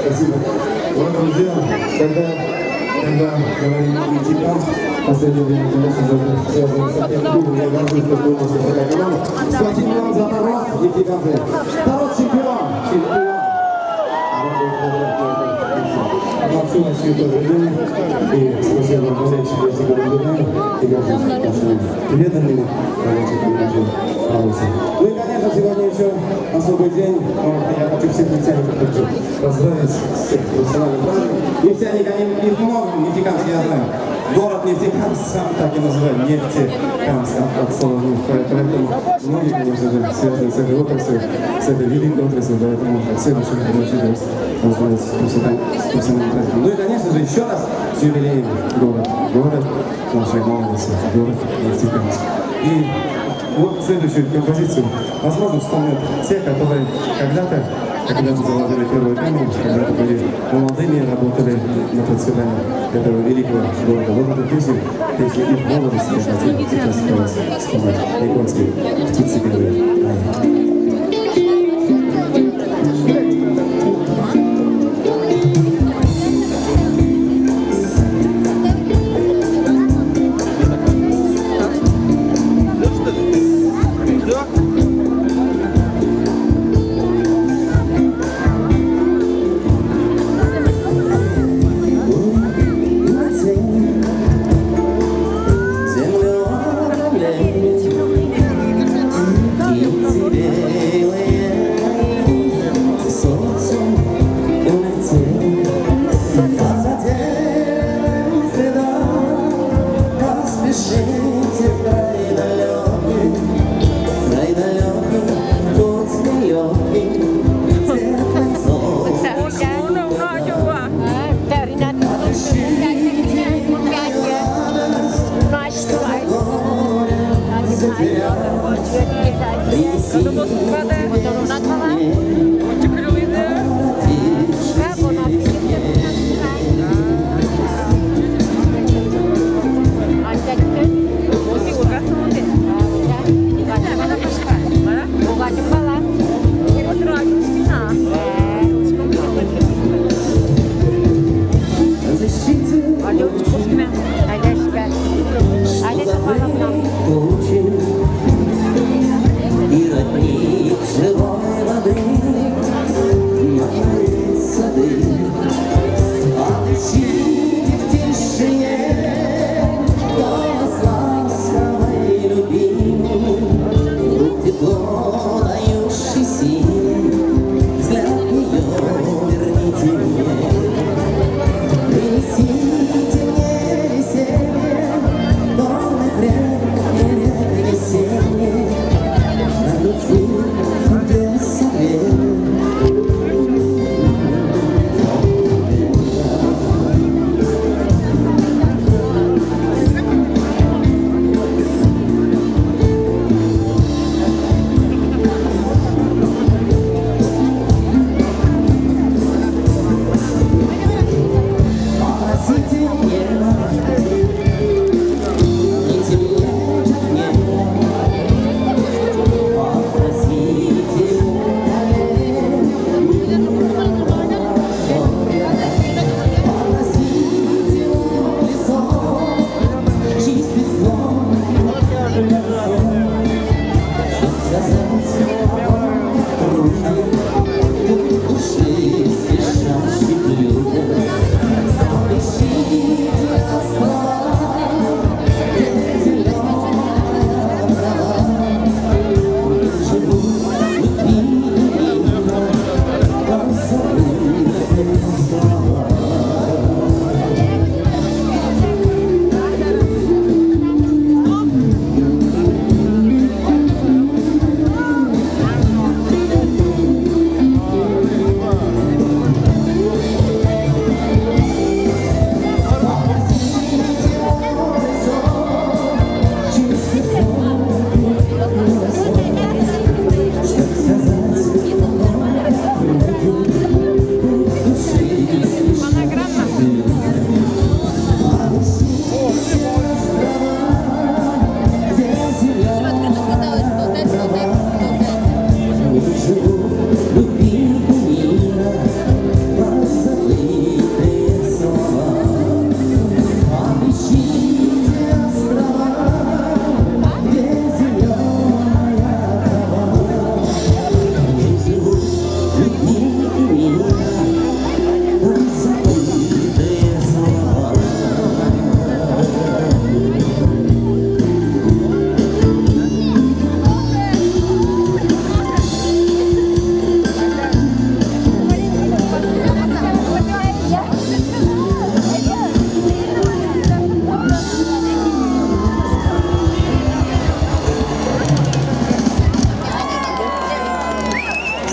Спасибо. Вот, друзья, когда говорим «Нефтекам», в последнее время, конечно, связано с этим клубом, я горжусь, что был после этой команды. Спасибо вам за Тарос, Нефтекам. Тарос чемпион! Всю ночью тоже день. И спасибо вам, болельщики, эти города и горжусь нашими преданными болельщиками. Ну и, конечно, сегодня еще особый день. Я хочу всех нефтяников поздравить с профессиональным праздником. Нефтяники, они их много, нефтекамск, я знаю. Город Нефтекамск сам так и называют, Нефтекамск, от слова нефть. Поэтому многие, конечно же, связаны с этой отраслью, с этой великой отраслью, поэтому все наши учителя поздравить с профессиональным праздником. Ну и, конечно же, еще раз с юбилеем город нашей молодости, город Нефтекамск. И вот следующую композицию, возможно, вспомнят те, которые когда-то когда-то заложили первый камень, когда-то были молодыми, работали на процветание этого великого города. Вот эта песня их молодости, я хотел сейчас вспомнить. Егорский, птицы белые.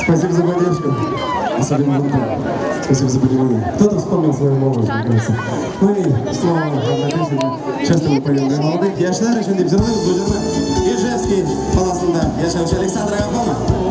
Спасибо за поддержку. Особенно вам. Спасибо за понимание. Кто-то вспомнил свою молодость, мне кажется. Ну и снова одна песня. Часто мы поем для молодых. Yaşlar için de bize Ижевский Паласында yaşamış Александр Агафонов.